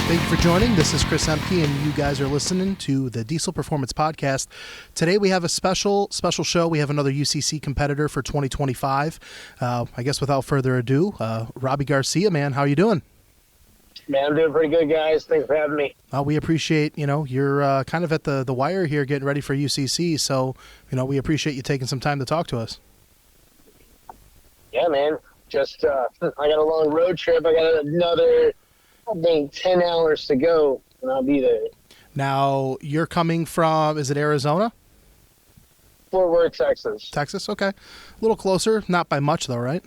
Thank you for joining. This is Chris Emke, and you guys are listening to the Diesel Performance Podcast. Today we have a special show. We have another UCC competitor for 2025. I guess without further ado, Robby Garcia, man, how are you doing? Man, I'm doing pretty good, guys. Thanks for having me. We appreciate, you're kind of at the wire here getting ready for UCC, so, we appreciate you taking some time to talk to us. Yeah, man. Just, I got a long road trip. I got another, I think, 10 hours to go, and I'll be there. Now, you're coming from, is it Arizona? Fort Worth, Texas. Texas, okay. A little closer, not by much, though, right?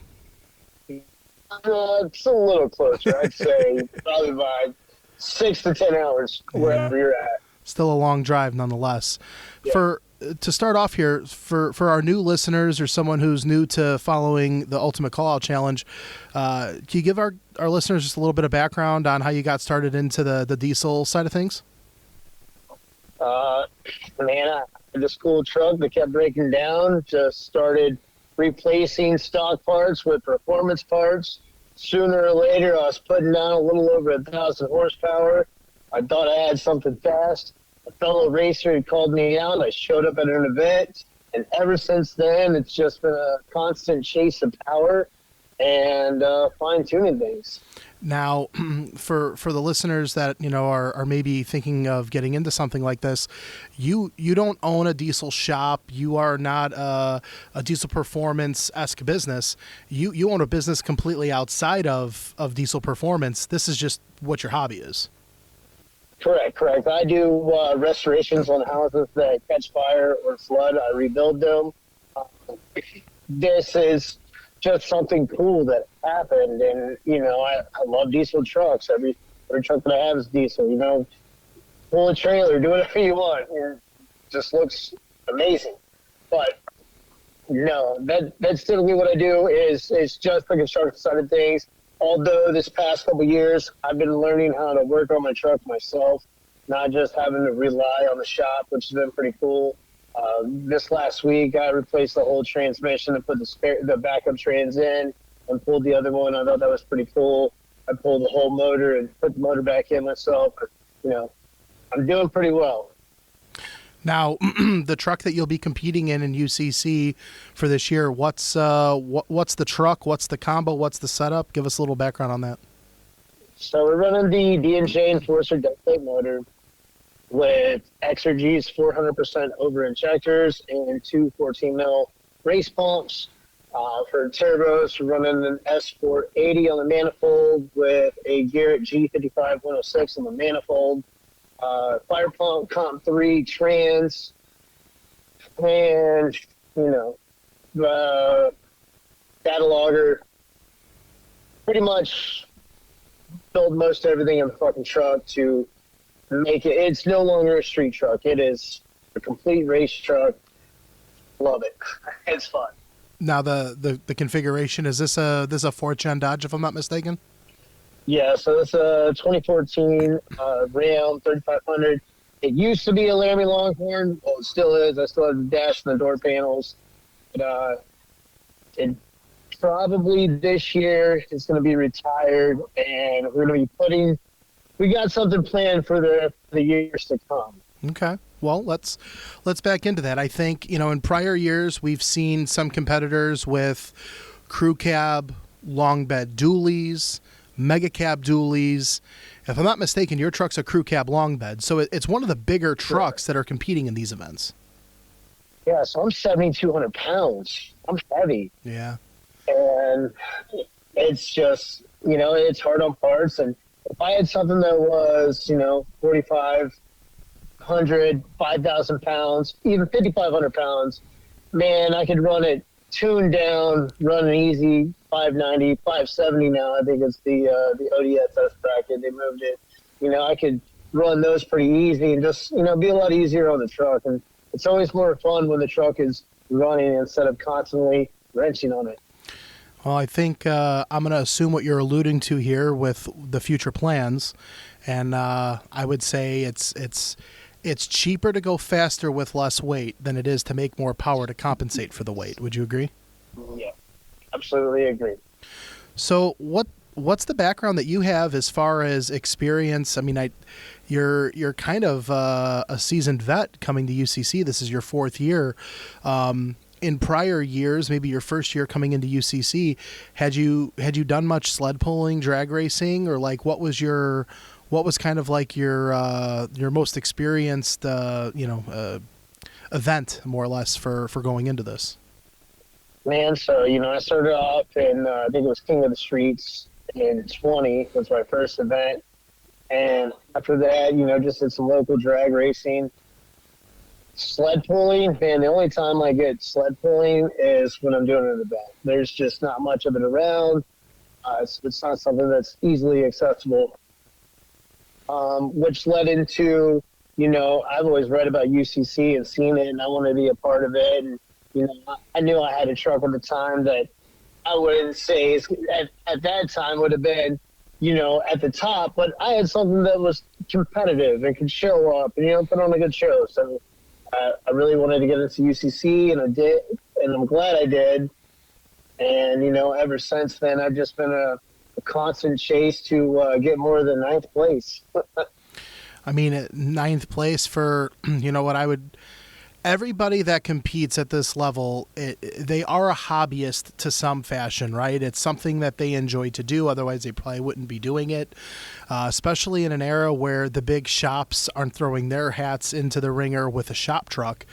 It's a little closer, I'd say. Probably by 6 to 10 hours, wherever you're at. Still a long drive, nonetheless. Yeah. To start off here, for our new listeners or someone who's new to following the Ultimate Callout Challenge, can you give our listeners just a little bit of background on how you got started into the diesel side of things? Man, I had this cool truck that kept breaking down, just started replacing stock parts with performance parts. Sooner or later, I was putting down a little over 1,000 horsepower. I thought I had something fast. A fellow racer had called me out. I showed up at an event, and ever since then, it's just been a constant chase of power and fine-tuning things. Now, for the listeners that are maybe thinking of getting into something like this, you don't own a diesel shop. You are not a diesel performance-esque business. You own a business completely outside of diesel performance. This is just what your hobby is. Correct. I do restorations on houses that catch fire or flood. I rebuild them. This is just something cool that happened, and I love diesel trucks. Every truck that I have is diesel. Pull a trailer, do whatever you want. It just looks amazing. But no, that's typically what I do is just the construction side of things. Although this past couple of years, I've been learning how to work on my truck myself, not just having to rely on the shop, which has been pretty cool. This last week, I replaced the whole transmission and put the backup trans in and pulled the other one. I thought that was pretty cool. I pulled the whole motor and put the motor back in myself. I'm doing pretty well. Now, the truck that you'll be competing in UCC for this year, what's the truck? What's the combo? What's the setup? Give us a little background on that. So we're running the D&J Enforcer deck plate motor with Exergy's 400% over injectors and two 14 mil race pumps. For turbos, we're running an S480 on the manifold with a Garrett G55-106 on the manifold. Fire pump, Comp 3, trans, and, cataloger. Pretty much build most everything in the fucking truck to make it. It's no longer a street truck. It is a complete race truck. Love it. It's fun. Now, the configuration, is this a 4th gen Dodge, if I'm not mistaken? Yeah, so it's a 2014 Ram 3500. It used to be a Laramie Longhorn. Well, it still is. I still have the dash and the door panels. But it probably this year is going to be retired, and we're going to be we got something planned for the years to come. Okay. Well, let's back into that. I think, in prior years, we've seen some competitors with crew cab, long bed dualies, mega cab dualies. If I'm not mistaken, your truck's a crew cab long bed, so it's one of the bigger trucks that are competing in these events. Yeah, so I'm 7,200 pounds. I'm heavy. Yeah. And it's just, it's hard on parts. And if I had something that was, 4,500, 5,000 pounds, even 5,500 pounds, man, I could run it tuned down, running easy, 590, 570 now. I think it's the ODSS bracket. They moved it. I could run those pretty easy and just, be a lot easier on the truck. And it's always more fun when the truck is running instead of constantly wrenching on it. Well, I think I'm going to assume what you're alluding to here with the future plans, and I would say it's cheaper to go faster with less weight than it is to make more power to compensate for the weight. Would you agree? Yeah, absolutely agree. So what's the background that you have as far as experience? I mean, you're kind of a seasoned vet coming to UCC. This is your fourth year. In prior years, maybe your first year coming into UCC, had you done much sled pulling, drag racing, or like what was kind of like your most experienced event, more or less, for going into this? Man, so, I started off in, I think it was King of the Streets in 20 was my first event. And after that, just did some local drag racing. Sled pulling, man, the only time I get sled pulling is when I'm doing an event. There's just not much of it around. It's not something that's easily accessible, which led into, I've always read about UCC and seen it, and I wanted to be a part of it. And, I knew I had a truck at the time that I wouldn't say at that time would have been, at the top, but I had something that was competitive and could show up and, put on a good show. So I really wanted to get into UCC, and I did, and I'm glad I did. And, ever since then, I've just been a constant chase to get more than ninth place. I mean, ninth place for, what I would... Everybody that competes at this level, they are a hobbyist to some fashion, right? It's something that they enjoy to do. Otherwise, they probably wouldn't be doing it, especially in an era where the big shops aren't throwing their hats into the ringer with a shop truck.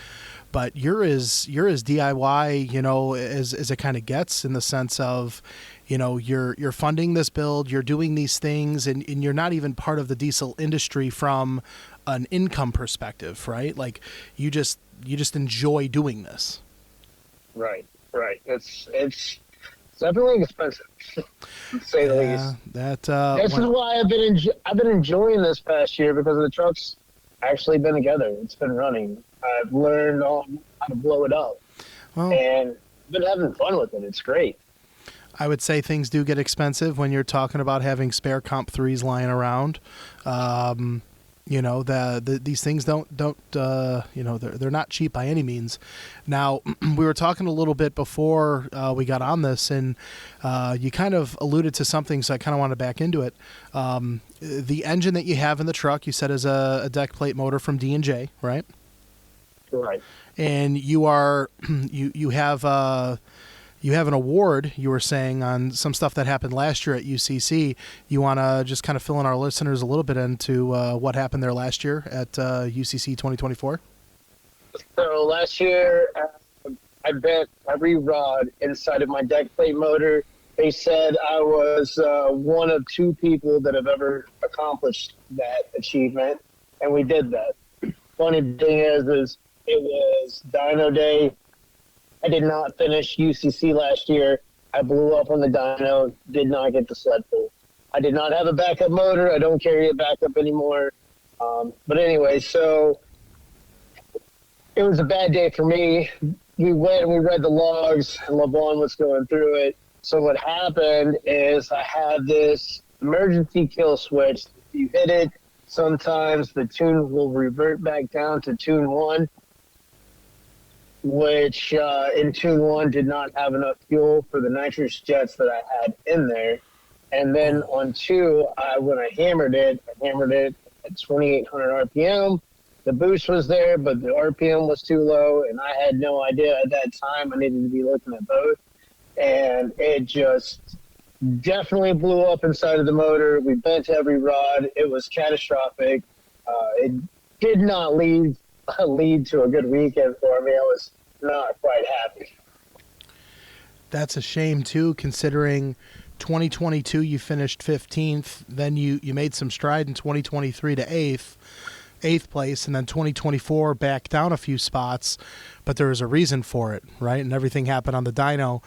But you're as DIY, as it kind of gets, in the sense of, you're funding this build, you're doing these things, and you're not even part of the diesel industry from an income perspective, right? Like you just enjoy doing this. Right. It's definitely expensive, to say the least. This is why I've been enjoying this past year, because the truck's actually been together. It's been running. I've learned how to blow it up, and I've been having fun with it. It's great. I would say things do get expensive when you're talking about having spare Comp 3s lying around. These things they're not cheap by any means. Now, we were talking a little bit before we got on this, and you kind of alluded to something, so I kind of want to back into it. The engine that you have in the truck, you said, is a deck plate motor from D&J, right? Right. And you have an award, you were saying, on some stuff that happened last year at UCC. You want to just kind of fill in our listeners a little bit into what happened there last year at UCC 2024? So last year, I bet every rod inside of my deck plate motor. They said I was one of two people that have ever accomplished that achievement, and we did that. Funny thing is it was dyno day. I did not finish UCC last year. I blew up on the dyno, did not get the sled pull. I did not have a backup motor. I don't carry a backup anymore. But anyway, so it was a bad day for me. We went and we read the logs, and LeBron was going through it. So what happened is I had this emergency kill switch. If you hit it, sometimes the tune will revert back down to tune 1. Which in tune 1 did not have enough fuel for the nitrous jets that I had in there. And then on 2, when I hammered it at 2,800 RPM. The boost was there, but the RPM was too low, and I had no idea at that time. I needed to be looking at both. And it just definitely blew up inside of the motor. We bent every rod. It was catastrophic. It did not lead to a good weekend for me. I was not quite happy. That's a shame too, considering 2022 you finished 15th, then you made some stride in 2023 to 8th place, and then 2024 back down a few spots, but there was a reason for it, right? And everything happened on the dyno.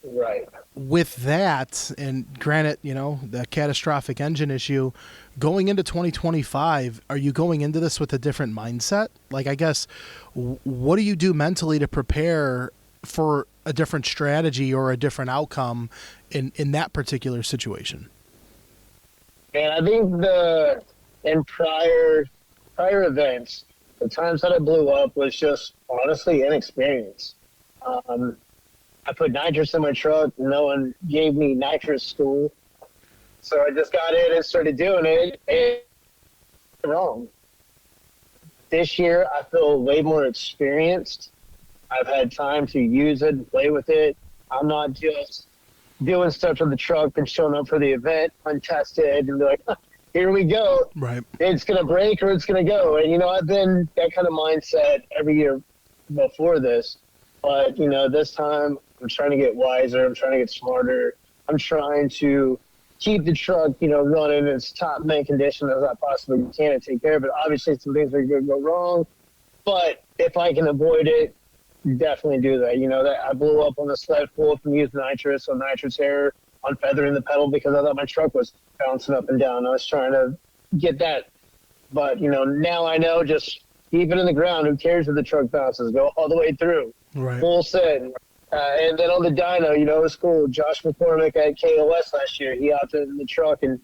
Right. With that, and granted, the catastrophic engine issue, going into 2025, are you going into this with a different mindset? Like, I guess, what do you do mentally to prepare for a different strategy or a different outcome in that particular situation? And I think in prior events, the times that I blew up was just honestly inexperience. I put nitrous in my truck. No one gave me nitrous school. So I just got in and started doing it, and wrong. This year, I feel way more experienced. I've had time to use it and play with it. I'm not just doing stuff for the truck and showing up for the event untested and be like, here we go. Right. It's going to break or it's going to go. And, I've been that kind of mindset every year before this. But, this time I'm trying to get wiser. I'm trying to get smarter. I'm trying to keep the truck, running in its top mint condition as I possibly can and take care of it. Obviously, some things are going to go wrong. But if I can avoid it, definitely do that. That I blew up on the sled pull from using nitrous air on feathering the pedal because I thought my truck was bouncing up and down. I was trying to get that. But, now I know just keep it in the ground. Who cares if the truck bounces? Go all the way through. Right. Full send. And then on the dyno, it was cool. Josh McCormick at KOS last year, he hopped in the truck and,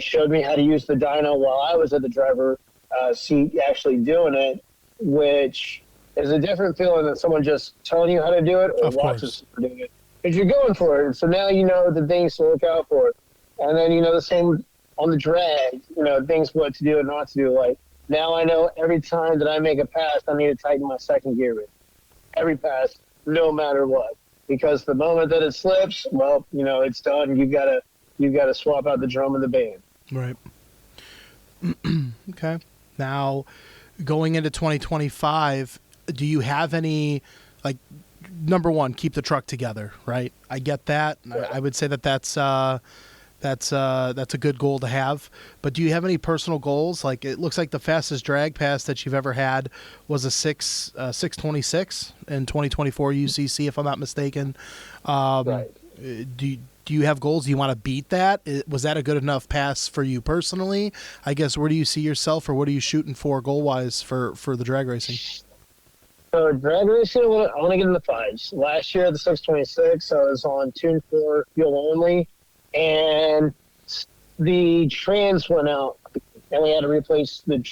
showed me how to use the dyno while I was at the driver seat actually doing it, which is a different feeling than someone just telling you how to do it or watching someone doing it. Because you're going for it. So now you know the things to look out for. And then, the same on the drag, things what to do and not to do. Like, now I know every time that I make a pass, I need to tighten my second gear ring. Every pass, no matter what. Because the moment that it slips, well, it's done. You've got to swap out the drum and the band. Right. Okay. Now, going into 2025, do you have any, like, number one, keep the truck together, right? I get that. Right. I would say that's a good goal to have. But do you have any personal goals? Like, it looks like the fastest drag pass that you've ever had was a 6:26 in 2024 UCC, if I'm not mistaken. Right. Do you have goals? Do you want to beat that? Was that a good enough pass for you personally? I guess, where do you see yourself, or what are you shooting for goal-wise for the drag racing? So drag racing, I want to get in the fives. Last year, the 6:26, I was on Tune 4 fuel only, and the trans went out, and we had to replace the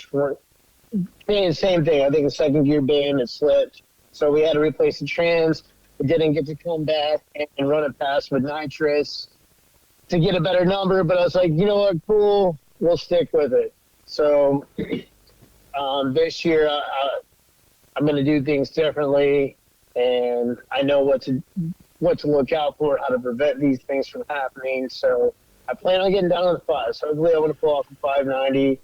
same thing. I think the second gear band had slipped, so we had to replace the trans. We didn't get to come back and run it past with nitrous to get a better number, but I was like, you know what, cool, we'll stick with it. So this year, I'm going to do things differently, and I know what to look out for, how to prevent these things from happening. So I plan on getting down to the fives. Hopefully I want to pull off a 590,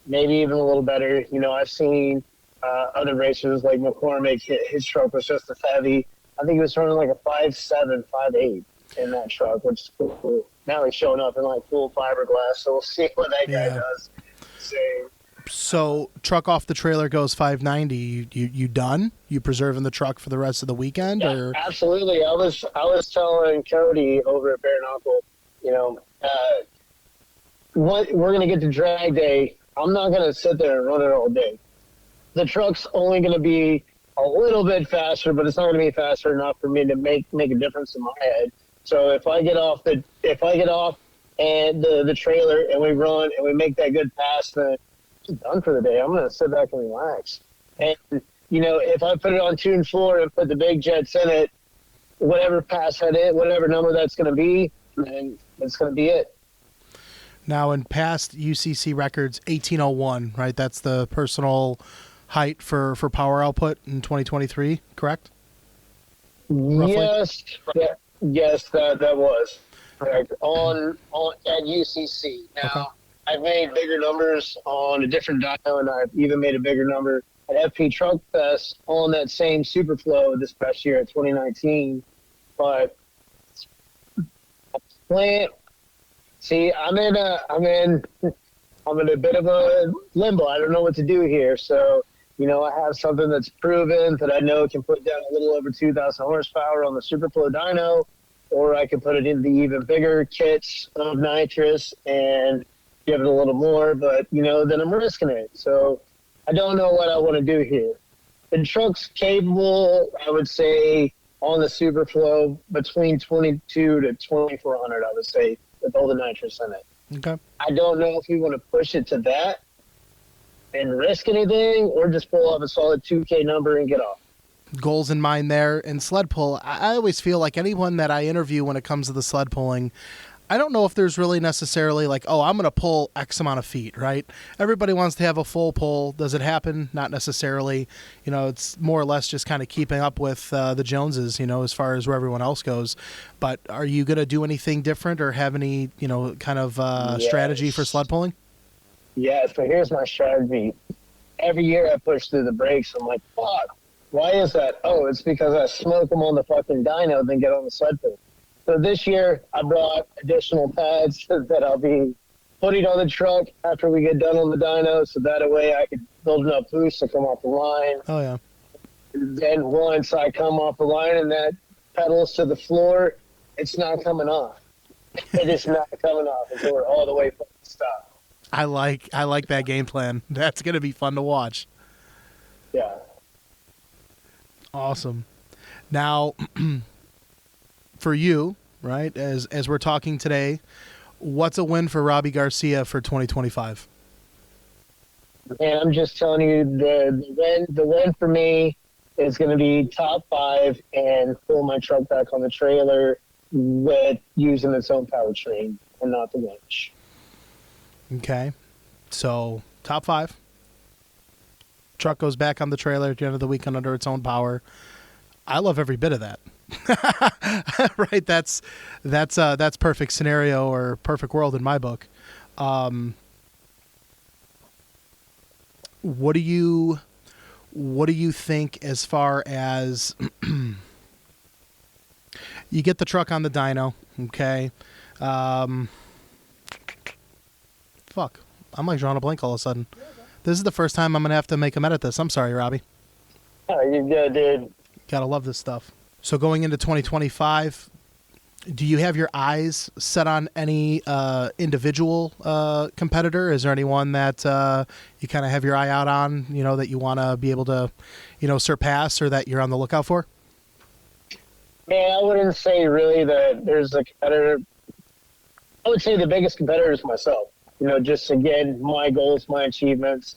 maybe even a little better. I've seen other racers like McCormick, his truck was just as heavy. I think he was running like a 5.7, 5.8 in that truck, which is cool. Now he's showing up in like full fiberglass, so we'll see what that guy does. So truck off the trailer goes 590. You done? You preserving the truck for the rest of the weekend? Yeah, or absolutely. I was telling Cody over at Bare Knuckle, what we're gonna get to drag day. I'm not gonna sit there and run it all day. The truck's only gonna be a little bit faster, but it's not gonna be faster enough for me to make a difference in my head. So if I get off and the trailer and we run and we make that good pass, then I'm done for the day. I'm going to sit back and relax. And, if I put it on Tune 4 and put the big jets in it, whatever pass that is, whatever number that's going to be, then it's going to be it. Now, in past UCC records, 1801, right? That's the personal height for power output in 2023, correct? Roughly? Yes, that was correct. On at UCC. Now, okay. I've made bigger numbers on a different dyno, and I've even made a bigger number at FP Truck Fest on that same Superflow this past year at 2019. But see, I'm in a bit of a limbo. I don't know what to do here. So, I have something that's proven that I know can put down a little over 2,000 horsepower on the Superflow dyno, or I can put it in the even bigger kits of nitrous and give it a little more, but, then I'm risking it. So I don't know what I want to do here. The truck's capable, I would say, on the Superflow between 22 to 2,400, I would say, with all the nitrous in it. Okay. I don't know if we want to push it to that and risk anything, or just pull off a solid 2K number and get off. Goals in mind there. And sled pull, I always feel like anyone that I interview when it comes to the sled pulling, I don't know if there's really necessarily like, oh, I'm going to pull X amount of feet, right? Everybody wants to have a full pull. Does it happen? Not necessarily. You know, it's more or less just kind of keeping up with the Joneses, you know, as far as where everyone else goes. But are you going to do anything different or have any, you know, kind of strategy for sled pulling? Yeah, so here's my strategy. Every year I push through the brakes. I'm like, fuck, why is that? Oh, it's because I smoke them on the fucking dyno, then get on the sled pull. So this year, I brought additional pads that I'll be putting on the truck after we get done on the dyno, so that way I can build enough boost to come off the line. Oh, yeah. Then once I come off the line and that pedals to the floor, it's not coming off. It is not coming off until we're all the way fucking stopped. I like that game plan. That's going to be fun to watch. Yeah. Awesome. Now, for you, right, as we're talking today, what's a win for Robby Garcia for 2025? And I'm just telling you, the win for me is going to be top 5 and pull my truck back on the trailer with using its own powertrain and not the winch. Okay. So, top 5. Truck goes back on the trailer at the end of the weekend under its own power. I love every bit of that. Right? That's perfect scenario or perfect world in my book. What do you think as far as you get the truck on the dyno, okay? Fuck. I'm like drawing a blank all of a sudden. This is the first time I'm going to have to make him edit this. I'm sorry, Robby. Oh, you're good, dude. Gotta love this stuff. So going into 2025, do you have your eyes set on any individual competitor? Is there anyone that you kind of have your eye out on, you know, that you want to be able to, you know, surpass or that you're on the lookout for? Man, I wouldn't say really that there's a competitor. I would say the biggest competitor is myself. You know, just again, my goals, my achievements.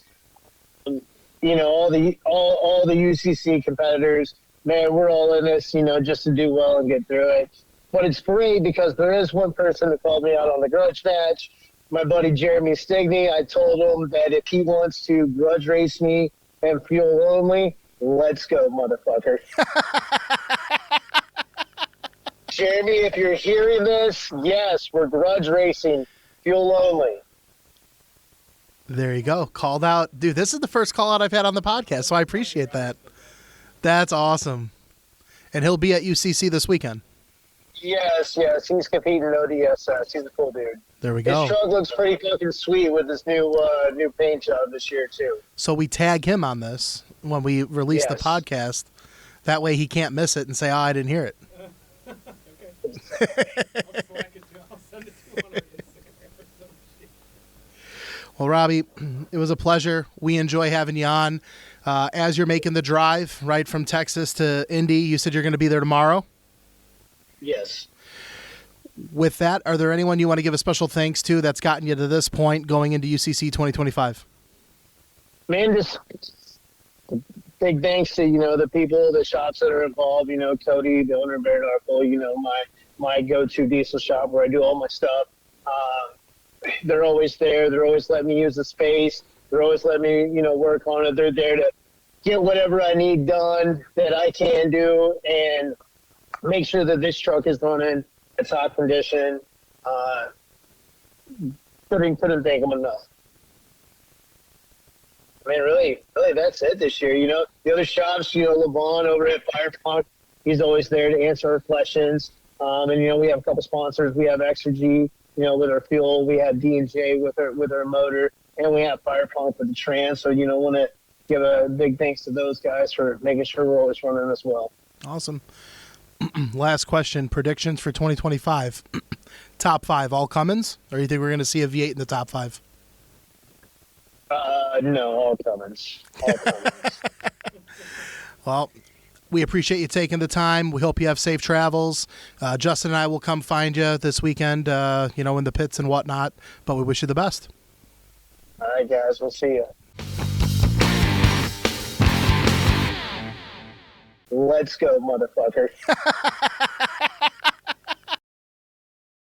You know, all the UCC competitors, man, we're all in this, you know, just to do well and get through it. But it's great because there is one person that called me out on the grudge match, my buddy Jeremy Stigney. I told him that if he wants to grudge race me and fuel only, let's go, motherfucker. Jeremy, if you're hearing this, yes, we're grudge racing, fuel only. There you go. Called out. Dude, this is the first call out I've had on the podcast, so I appreciate that. That's awesome. And he'll be at UCC this weekend. Yes. He's competing in ODSS. He's a cool dude. There we go. His truck looks pretty fucking sweet with this new paint job this year, too. So we tag him on this when we release the podcast. That way he can't miss it and say, oh, I didn't hear it. Okay. I'll send it to you on our Instagram. Well, Robby, it was a pleasure. We enjoy having you on. As you're making the drive, right, from Texas to Indy, you said you're going to be there tomorrow? Yes. With that, are there anyone you want to give a special thanks to that's gotten you to this point going into UCC 2025? Man, just big thanks to, you know, the people, the shops that are involved, you know, Cody, the owner of Bare Knuckle, you know, my go-to diesel shop where I do all my stuff. They're always there. They're always letting me use the space. They're always letting me, you know, work on it. They're there to get whatever I need done that I can do and make sure that this truck is running at top condition. Couldn't thank them enough. I mean, really, that's it this year. You know, the other shops, you know, LeVon over at Firepunk, he's always there to answer our questions. And, you know, we have a couple sponsors. We have Exergy, you know, with our fuel. We have D&J with our motor. And we have Firepunk with the trans. So, you know, want to give a big thanks to those guys for making sure we're always running as well. Awesome. Last question. Predictions for 2025. Top 5, all Cummins? Or you think we're going to see a V8 in the top 5? No, all Cummins. All Cummins. Well, we appreciate you taking the time. We hope you have safe travels. Justin and I will come find you this weekend, you know, in the pits and whatnot. But we wish you the best. All right, guys. We'll see you. Let's go, motherfucker.